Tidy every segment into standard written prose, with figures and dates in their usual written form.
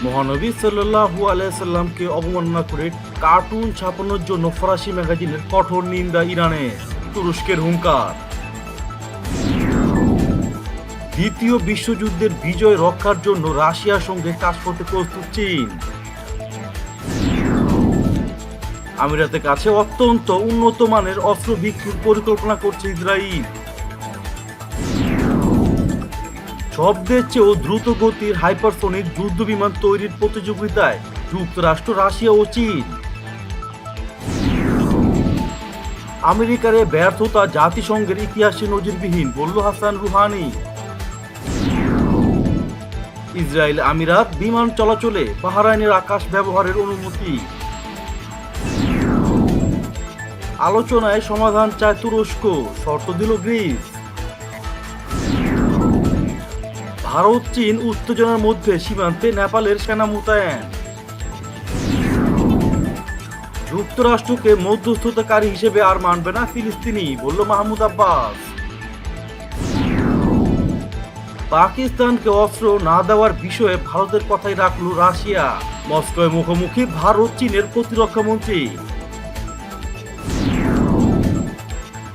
মহানবী সাল্লাল্লাহু আলাইহি সাল্লামকে অবমাননা করে কার্টুন ছাপানোর জন্য ফরাসি ম্যাগাজিনের কঠোর নিন্দা ইরানে। তুরস্কের হুঙ্কার। দ্বিতীয় বিশ্বযুদ্ধের বিজয় রক্ষার জন্য রাশিয়ার সঙ্গে কাজ করতে প্রস্তুত চীন। আমিরাতের কাছে অত্যন্ত উন্নত মানের অস্ত্র বিক্রির পরিকল্পনা করছে ইসরায়েল। শব্দের চেয়েও দ্রুত গতির হাইপারসোনিক যুদ্ধ বিমান তৈরির প্রতিযোগিতায় যুক্তরাষ্ট্র, রাশিয়া ও চীন। আমেরিকার এ ব্যর্থতা জাতিসংঘের ইতিহাসে নজিরবিহীন, বলল হাসান রুহানি। ইসরায়েল আমিরাত বিমান চলাচলে বাহরাইনের আকাশ ব্যবহারের অনুমতি। আলোচনায় সমাধান চায় তুরস্ক, শর্ত দিল গ্রিস। ভারত চীন উত্তেজনার মধ্যে সীমান্তে নেপালের সেনা মোতায়েন। যুক্তরাষ্ট্রকে মধ্যস্থতাকারী হিসেবে আর মানবে না ফিলিস্তিনি, বলল মাহমুদ আব্বাস। পাকিস্তানকে অস্ত্র না দেওয়ার বিষয়ে ভারতের কথাই রাখল রাশিয়া। মস্কোয় মুখোমুখি ভারত চীনের প্রতিরক্ষা মন্ত্রী।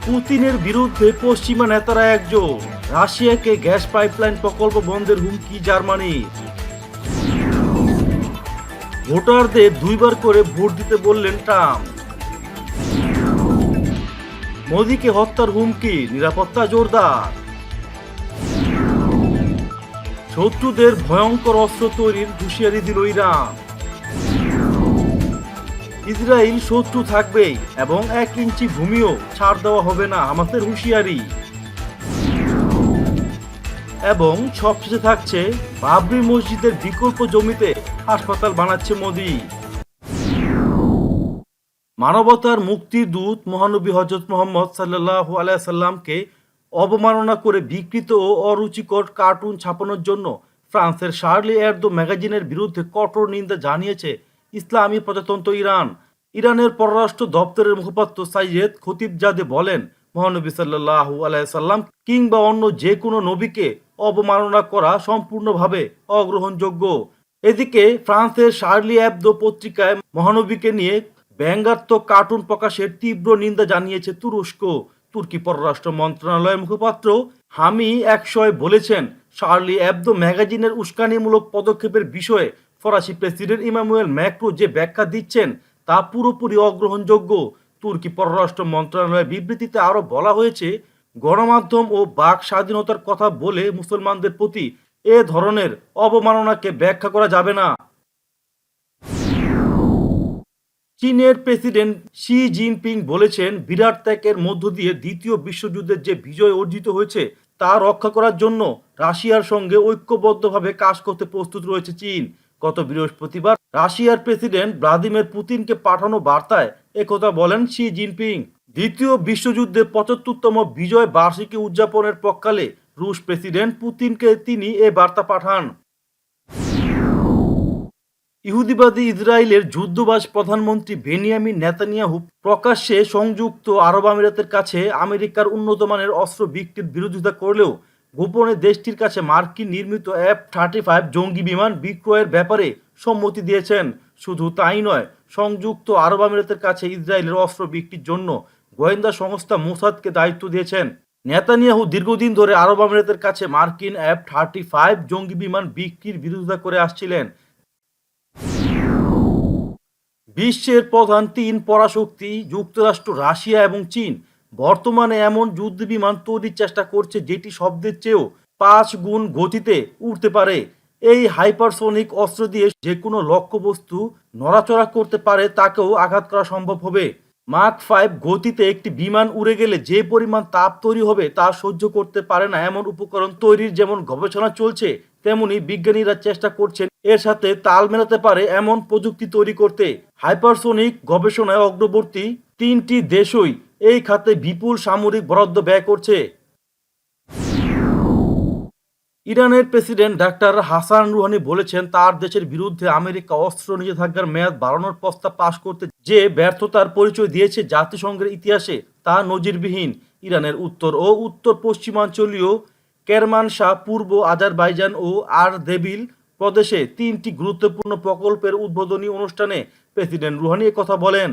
পুতিনের বিরুদ্ধে পশ্চিমা নেতারা একজন। রাশিয়াকে গ্যাস পাইপলাইন প্রকল্প বন্ধের হুমকি জার্মানির। ভোটারদের 2বার করে ভোট দিতে বললেন ট্রাম্প। মোদিকে হত্যার হুমকি, নিরাপত্তা জোরদার। শত্রুদের ভয়ঙ্কর অস্ত্র তৈরির হুঁশিয়ারি দিল ইরান। ইসরায়েল শত্রু থাকবেই এবং 1 ইঞ্চি ভূমিও ছাড় দেওয়া হবে না, হামাসের হুঁশিয়ারি। এবং সবশেষে থাকছে বাবরি মসজিদের বিকল্প জমিতে হাসপাতাল বানাচ্ছে মোদি। মানবতার মুক্তির দূত মহানবী হযরত মুহাম্মদ সাল্লাল্লাহু আলাইহি সাল্লামকে অবমাননা করে বিকৃত ও অরুচিকর কার্টুন ছাপানোর জন্য ফ্রান্সের শার্লি এবদো ম্যাগাজিনের বিরুদ্ধে কঠোর নিন্দা জানিয়েছে ইসলামী প্রজাতন্ত্র ইরান। ইরানের পররাষ্ট্র দপ্তরের মুখপাত্র সাইয়েদ খতিবজাদে বলেন, মহানবী সাল্লাল্লাহু আলাইহি সাল্লাম কিংবা অন্য যে কোনো নবীকে অবমাননা করা সম্পূর্ণভাবে অগ্রহণযোগ্য। এদিকে ফ্রান্সের শার্লি এবদো পত্রিকায় মহানবীকে নিয়ে ব্যঙ্গাত্মক কার্টুন প্রকাশের তীব্র নিন্দা জানিয়েছে তুরস্ক। তুর্কি পররাষ্ট্র মন্ত্রণালয়ের মুখপাত্র হামি একশয় বলেছেন, শার্লি এবদো ম্যাগাজিনের উস্কানিমূলক পদক্ষেপের বিষয়ে ফরাসি প্রেসিডেন্ট ইমানুয়েল ম্যাক্রো যে ব্যাখ্যা দিচ্ছেন তা পুরোপুরি অগ্রহণযোগ্য। তুর্কি পররাষ্ট্র মন্ত্রণালয়ের বিবৃতিতে আরও বলা হয়েছে, গণমাধ্যম ও বাক স্বাধীনতার কথা বলে মুসলমানদের প্রতি এ ধরনের অবমাননাকে ব্যাখ্যা করা যাবে না। চীনের প্রেসিডেন্ট শি জিনপিং বলেছেন, বিরাট ত্যাগের মধ্য দিয়ে দ্বিতীয় বিশ্বযুদ্ধের যে বিজয় অর্জিত হয়েছে তা রক্ষা করার জন্য রাশিয়ার সঙ্গে ঐক্যবদ্ধভাবে কাজ করতে প্রস্তুত রয়েছে চীন। গত বৃহস্পতিবার রাশিয়ার প্রেসিডেন্ট ভ্লাদিমির পুতিনকে পাঠানো বার্তায় একথা বলেন শি জিনপিং। দ্বিতীয় বিশ্বযুদ্ধের 75তম বিজয় বার্ষিকী উদযাপনের পরকালে রুশ প্রেসিডেন্ট পুতিনকে তিনি এ বার্তা পাঠান। ইহুদিবাদী ইসরায়েলের যুদ্ধবাজ প্রধানমন্ত্রী বেনিয়ামিন নেতানিয়াহু প্রকাশ্যে সংযুক্ত আরব আমিরাতের কাছে আমেরিকার উন্নতমানের অস্ত্র বিক্রির বিরোধিতা করলেও গোপনে দেশটির কাছে মার্কিন নির্মিত F-35 জঙ্গি বিমান বিক্রয়ের ব্যাপারে সম্মতি দিয়েছেন। শুধু তাই নয়, সংযুক্ত আরব আমিরাতের কাছে ইসরায়েলের অস্ত্র বিক্রির জন্য গোয়েন্দা সংস্থা মোসাদকে দায়িত্ব দিয়েছেন। নেতানিয়াহু দীর্ঘদিন ধরে আরব আমিরাতের কাছে মার্কিন F-35 জঙ্গি বিমান বিক্রির বিরোধিতা করে আসছিলেন। বিশ্বের প্রধান 3 পরাশক্তি যুক্তরাষ্ট্র, রাশিয়া এবং চীন বর্তমানে এমন যুদ্ধ বিমান তৈরির চেষ্টা করছে যেটি শব্দের চেয়েও 5 গুণ গতিতে উড়তে পারে। এই হাইপারসোনিক অস্ত্র দিয়ে যে কোনো লক্ষ্যবস্তু নড়াচড়া করতে পারে, তাকেও আঘাত করা সম্ভব হবে। মাক 5 গতিতে একটি বিমান উড়ে গেলে যে পরিমাণ তাপ তৈরি হবে তা সহ্য করতে পারে না এমন উপকরণ তৈরির যেমন গবেষণা চলছে, তেমনি বিজ্ঞানীরা চেষ্টা করছেন এর সাথে তাল মেলাতে পারে এমন প্রযুক্তি তৈরি করতে। হাইপারসোনিক গবেষণায় অগ্রবর্তী 3টি দেশই এই খাতে বিপুল সামরিক বরাদ্দ ব্যয় করছে। ইরানের প্রেসিডেন্ট ডাক্তার হাসান রুহানি বলেছেন, তার দেশের বিরুদ্ধে আমেরিকা অস্ত্র নিষেধাজ্ঞার মেয়াদ বাড়ানোর প্রস্তাব পাশ করতে যে ব্যর্থতার পরিচয় দিয়েছে জাতিসংঘের ইতিহাসে তা নজিরবিহীন। ইরানের উত্তর ও উত্তর পশ্চিমাঞ্চলীয় কেরমানশাহ, পূর্ব আজারবাইজান ও আরদেবিল প্রদেশে 3টি গুরুত্বপূর্ণ প্রকল্পের উদ্বোধনী অনুষ্ঠানে প্রেসিডেন্ট রুহানি কথা বলেন।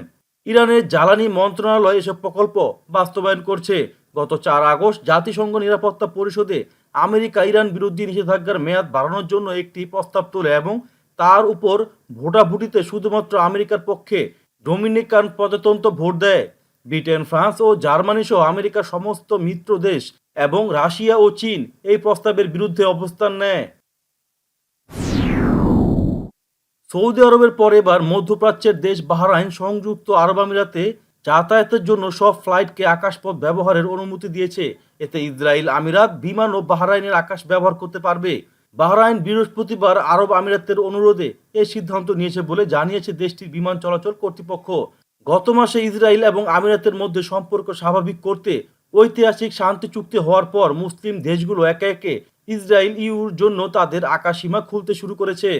ইরানের জ্বালানি মন্ত্রণালয় এসব প্রকল্প বাস্তবায়ন করছে। গত 4 আগস্ট জাতিসংঘ নিরাপত্তা পরিষদে আমেরিকা ইরান বিরোধী নিষেধাজ্ঞার মেয়াদ বাড়ানোর জন্য একটি প্রস্তাব তোলে এবং তার উপর ভোটাভুটিতে শুধুমাত্র আমেরিকার পক্ষে ডোমিনিকান প্রজাতন্ত্র ভোট দেয়। ব্রিটেন, ফ্রান্স ও জার্মানি সহ আমেরিকার সমস্ত মিত্র দেশ এবং রাশিয়া ও চীন এই প্রস্তাবের বিরুদ্ধে অবস্থান নেয়। সৌদি আরবের পর এবার মধ্যপ্রাচ্যের দেশ বাহরাইন সংযুক্ত আরব আমিরাতে যাতায়াতের জন্য সব ফ্লাইটকে আকাশপথ ব্যবহারের অনুমতি দিয়েছে। এতে ইসরায়েল আমিরাত বিমান ও বাহরাইনের আকাশ ব্যবহার করতে পারবে। বাহরাইন বৃহস্পতিবার আরব আমিরাতের অনুরোধে এই সিদ্ধান্ত নিয়েছে বলে জানিয়েছে দেশটির বিমান চলাচল কর্তৃপক্ষ। গত মাসে ইসরায়েল এবং আমিরাতের মধ্যে সম্পর্ক স্বাভাবিক করতে ঐতিহাসিক শান্তি চুক্তি হওয়ার পর মুসলিম দেশগুলো একে একে ইসরায়েল ইউর জন্য তাদের আকাশসীমা খুলতে শুরু করেছে।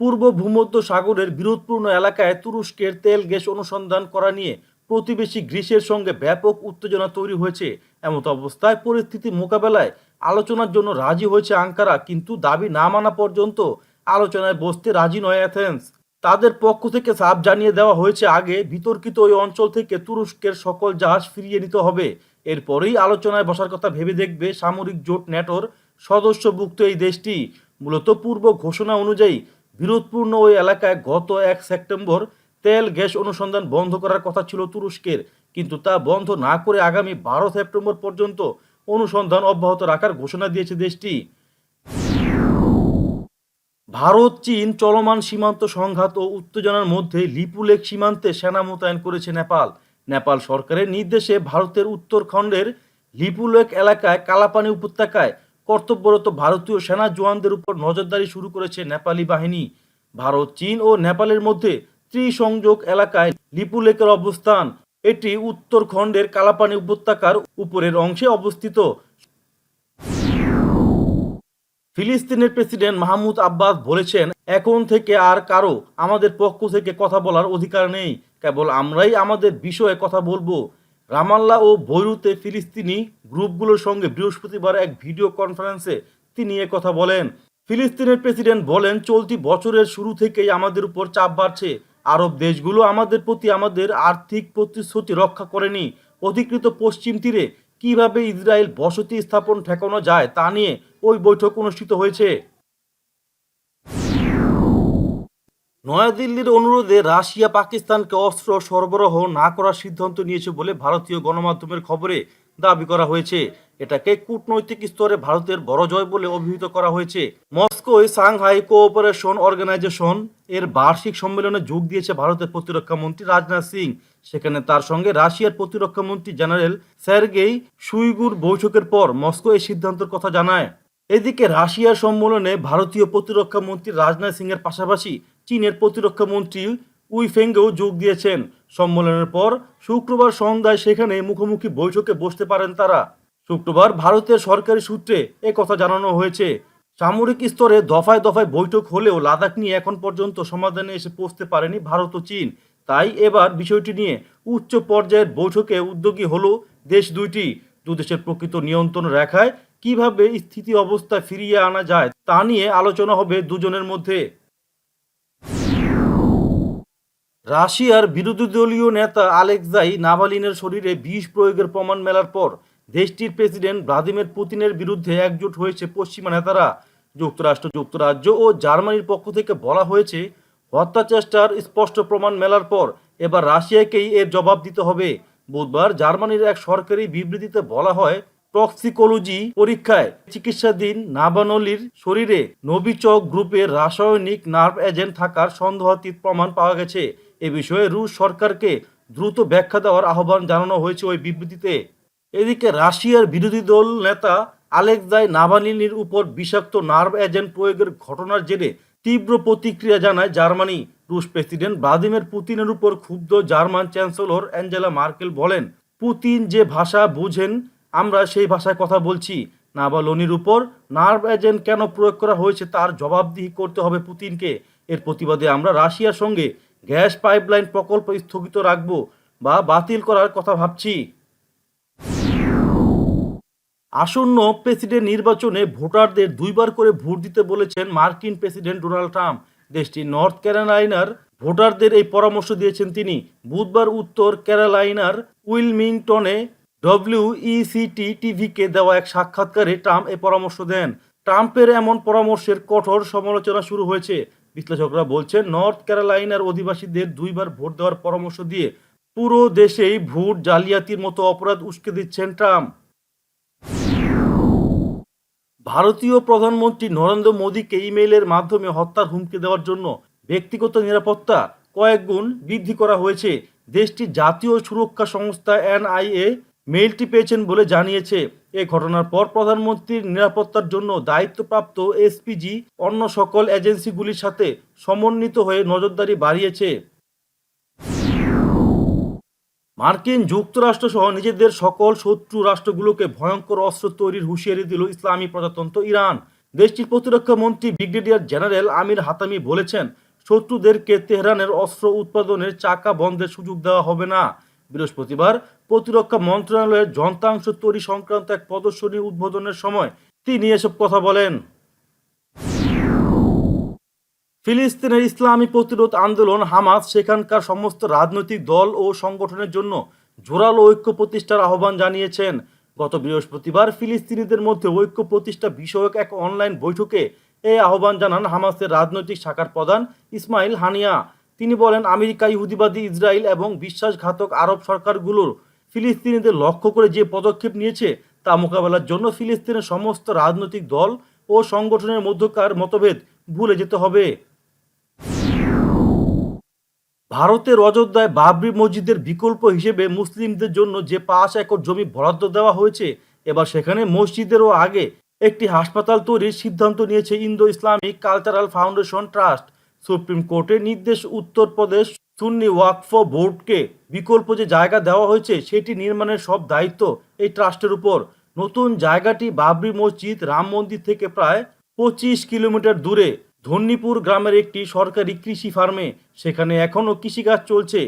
পূর্ব ভূমধ্য সাগরের বিরোধপূর্ণ এলাকায় তুরস্কের তেল গ্যাস অনুসন্ধান করা নিয়ে প্রতিবেশী গ্রিসের সঙ্গে ব্যাপক উত্তেজনা তৈরি হয়েছে। এমত অবস্থায় পরিস্থিতি মোকাবেলায় আলোচনার জন্য রাজি হয়েছে আঙ্কারা, কিন্তু দাবি না মানা পর্যন্ত আলোচনায় বসতে রাজি নয় অ্যাথেন্স। তাদের পক্ষ থেকে চাপ জানিয়ে দেওয়া হয়েছে আগে বিতর্কিত ওই অঞ্চল থেকে তুরস্কের সকল জাহাজ ফিরিয়ে নিতে হবে। এরপরেই আলোচনায় বসার কথা ভেবে দেখবে সামরিক জোট ন্যাটোর সদস্যভুক্ত এই দেশটি। মূলত পূর্ব ঘোষণা অনুযায়ী বিরোধপূর্ণ ওই এলাকায় গত 1 সেপ্টেম্বর তেল গ্যাস অনুসন্ধান বন্ধ করার কথা ছিল তুরস্কের, কিন্তু তা বন্ধ না করে আগামী 12 সেপ্টেম্বর পর্যন্ত অনুসন্ধান অব্যাহত রাখার ঘোষণা দিয়েছে দেশটি। ভারত চীন চলমান সীমান্ত সংঘাত ও উত্তেজনার মধ্যে লিপুলেখ সীমান্তে সেনা মোতায়েন করেছে নেপাল। নেপাল সরকারের নির্দেশে ভারতের উত্তরাখণ্ডের লিপুলেখ এলাকায় কালাপানি উপত্যকায় কর্তব্যরত ভারতীয় সেনা জওয়ানদের উপর নজরদারি শুরু করেছে নেপালি বাহিনী। ভারত, চীন ও নেপালের মধ্যে ত্রিসংযোগ এলাকায় লিপুলেখের অবস্থান। এটি উত্তরাখণ্ডের কালাপানি উপত্যকার উপরের অংশে অবস্থিত। ফিলিস্তিনের প্রেসিডেন্ট মাহমুদ আব্বাস বলেছেন, এখন থেকে আর কারো আমাদের পক্ষ থেকে কথা বলার অধিকার নেই, কেবল আমরাই আমাদের বিষয়ে কথা বলবো। রামাল্লাহ ও বৈরুতে ফিলিস্তিনি গ্রুপগুলোর সঙ্গে বৃহস্পতিবার এক ভিডিও কনফারেন্সে তিনি কথা বলেন। ফিলিস্তিনের প্রেসিডেন্ট বলেন, চলতি বছরের শুরু থেকেই আমাদের উপর চাপ বাড়ছে। আরব দেশগুলো আমাদের প্রতি আমাদের আর্থিক প্রতিশ্রুতি রক্ষা করেনি। অধিকৃত পশ্চিম তীরে কিভাবে ইসরায়েল বসতি স্থাপন ঠেকানো যায় তা নিয়ে ওই বৈঠক অনুষ্ঠিত হয়েছে। নয়াদিল্লির অনুরোধে রাশিয়া পাকিস্তানকে অস্ত্র সরবরাহ না করার সিদ্ধান্ত নিয়েছে বলে ভারতীয় গণমাধ্যমের খবরে দাবি করা হয়েছে। এটাকে কূটনৈতিক স্তরে ভারতের বড় জয় বলে অভিহিত করা হয়েছে। মস্কোয় সাংহাই কোঅপারেশন অর্গানাইজেশন এর বার্ষিক সম্মেলনে যোগ দিয়েছে ভারতের প্রতিরক্ষা মন্ত্রী রাজনাথ সিং। সেখানে তার সঙ্গে রাশিয়ার প্রতিরক্ষা মন্ত্রী জেনারেল সার্গেই শুইগুর বৈঠকের পর মস্কো এই সিদ্ধান্তের কথা জানায়। এদিকে রাশিয়ার সম্মেলনে ভারতীয় প্রতিরক্ষা মন্ত্রী রাজনাথ সিং এর পাশাপাশি চীনের প্রতিরক্ষা মন্ত্রী উই ফেংও যোগ দিয়েছেন। সম্মেলনের পর শুক্রবার সন্ধ্যায় সেখানে মুখোমুখি বৈঠকে বসতে পারেন তারা। শুক্রবার ভারতের সরকারি সূত্রে কথা জানানো হয়েছে। সামরিক স্তরে দফায় দফায় বৈঠক হলেও লাদাখ নিয়ে এখন পর্যন্ত সমাধানে এসে পৌঁছতে পারেনি ভারত ও চীন। তাই এবার বিষয়টি নিয়ে উচ্চ পর্যায়ের বৈঠকে উদ্যোগী হলো দেশ দুইটি। দুদেশের প্রকৃত নিয়ন্ত্রণ রেখায় কিভাবে স্থিতি অবস্থা ফিরিয়ে আনা যায় তা নিয়ে আলোচনা হবে দুজনের মধ্যে। রাশিয়ার বিরোধী দলীয় নেতা আলেক্সাই নাভালিনের শরীরে বিষ প্রয়োগের প্রমাণ মেলার পর দেশটির প্রেসিডেন্ট ভ্লাদিমির পুতিনের বিরুদ্ধে একজোট হয়েছে পশ্চিমা নেতারা। যুক্তরাষ্ট্র, যুক্তরাজ্য ও জার্মানির পক্ষ থেকে বলা হয়েছে, হত্যা চেষ্টার স্পষ্ট প্রমাণ মেলার পর এবার রাশিয়াকেই এর জবাব দিতে হবে। বুধবার জার্মানির এক সরকারি বিবৃতিতে বলা হয়, টক্সিকোলজি পরীক্ষায় চিকিৎসাধীন নাভালিনির শরীরে নোভিচক গ্রুপের রাসায়নিক নার্ভ এজেন্ট থাকার সন্দেহাতীত প্রমাণ পাওয়া গেছে। এ বিষয়ে রুশ সরকারকে দ্রুত ব্যাখ্যা দেওয়ার আহ্বান জানানো হয়েছে ওই বিবৃতিতে। এদিকে রাশিয়ার বিরোধী দল নেতা আলেক্সাই নাভালিনির উপর বিষাক্ত নার্ভ এজেন্ট প্রয়োগের ঘটনার জেরে তীব্র প্রতিক্রিয়া জানায় জার্মানি। রুশ প্রেসিডেন্ট ভ্লাদিমির পুতিনের উপর ক্ষুব্ধ জার্মান চ্যান্সেলর অ্যাঞ্জেলা মার্কেল বলেন, পুতিন যে ভাষা বুঝেন আমরা সেই ভাষায় কথা বলছি। নাভালিনির উপর নার্ভ এজেন্ট কেন প্রয়োগ করা হয়েছে তার জবাবদিহি করতে হবে পুতিনকে। এর প্রতিবাদে আমরা রাশিয়ার সঙ্গে গ্যাস পাইপলাইন প্রকল্প স্থগিত রাখব বা বাতিল করার কথা ভাবছি। আসন্ন প্রেসিডেন্ট নির্বাচনে ভোটারদের দুইবার করে ভোট দিতে বলেছেন মার্কিন প্রেসিডেন্ট ডোনাল্ড ট্রাম্প। দেশটির নর্থ ক্যারোলাইনার ভোটারদের এই পরামর্শ দিয়েছেন তিনি। বুধবার উত্তর ক্যারোলাইনার উইলমিংটনে ডব্লিউইসিটি টিভিকে দেওয়া এক সাক্ষাৎকারে ট্রাম্প এই পরামর্শ দেন। ট্রাম্পের এমন পরামর্শের কঠোর সমালোচনা শুরু হয়েছে। বিশ্লেষকরা বলছেন, নর্থ ক্যারোলাইনার অধিবাসীদের দুইবার ভোট দেওয়ার পরামর্শ দিয়ে পুরো দেশেই ভোট জালিয়াতির মতো অপরাধ উস্কে দিচ্ছেন ট্রাম্প। ভারতীয় প্রধানমন্ত্রী নরেন্দ্র মোদীকে ইমেইলের মাধ্যমে হত্যার হুমকি দেওয়ার জন্য ব্যক্তিগত নিরাপত্তা কয়েক গুণ বৃদ্ধি করা হয়েছে। দেশটির জাতীয় সুরক্ষা সংস্থা এনআইএ মেইলটি পেয়েছেন বলে জানিয়েছে। এ ঘটনার পর প্রধানমন্ত্রীর নিরাপত্তার জন্য দায়িত্বপ্রাপ্ত এসপিজি অন্য সকল এজেন্সিগুলির সাথে সমন্বিত হয়ে নজরদারি বাড়িয়েছে। মার্কিন যুক্তরাষ্ট্র সহ নিজেদের সকল শত্রু রাষ্ট্রগুলোকে ভয়ঙ্কর অস্ত্র তৈরির হুঁশিয়ারি দিল ইসলামী প্রজাতন্ত্র ইরান। দেশটির প্রতিরক্ষা মন্ত্রী ব্রিগেডিয়ার জেনারেল আমির হাতামি বলেছেন, শত্রুদেরকে তেহরানের অস্ত্র উৎপাদনের চাকা বন্ধের সুযোগ দেওয়া হবে না। বৃহস্পতিবার প্রতিরক্ষা মন্ত্রণালয়ের যন্ত্রাংশ তৈরি সংক্রান্ত এক প্রদর্শনী উদ্বোধনের সময় তিনি এসব কথা বলেন। ফিলিস্তিনের ইসলামী প্রতিরোধ আন্দোলন হামাস সেখানকার সমস্ত রাজনৈতিক দল ও সংগঠনের জন্য জোরালো ঐক্য প্রতিষ্ঠার আহ্বান জানিয়েছেন। গত বৃহস্পতিবার ফিলিস্তিনিদের মধ্যে ঐক্য প্রতিষ্ঠা বিষয়ক এক অনলাইন বৈঠকে এই আহ্বান জানান হামাসের রাজনৈতিক শাখার প্রধান ইসমাইল হানিয়া। তিনি বলেন, আমেরিকা, ইহুদিবাদী ইসরায়েল এবং বিশ্বাসঘাতক আরব সরকারগুলোর ফিলিস্তিনিদের লক্ষ্য করে যে পদক্ষেপ নিয়েছে তা মোকাবেলার জন্য ফিলিস্তিনের সমস্ত রাজনৈতিক দল ও সংগঠনের মধ্যকার মতভেদ ভুলে যেতে হবে। ভারতের অযোধ্যায় বাবরি মসজিদের বিকল্প হিসেবে মুসলিমদের জন্য যে 5 একর জমি বরাদ্দ দেওয়া হয়েছে, এবার সেখানে মসজিদেরও আগে একটি হাসপাতাল তৈরির সিদ্ধান্ত নিয়েছে Indo Islamic cultural foundation trust. Supreme কোর্টের নির্দেশ উত্তরপ্রদেশ সুন্নি ওয়াকফ বোর্ডকে বিকল্প যে জায়গা দেওয়া হয়েছে সেটি নির্মাণের সব দায়িত্ব এই ট্রাস্টের উপর। নতুন জায়গাটি বাবরি মসজিদ রাম মন্দির থেকে প্রায় 25 কিলোমিটার দূরে ধন্যীপুর গ্রামের একটি সরকারি কৃষি ফার্মে। সেখানে এখনও কৃষিকাজ চলছে।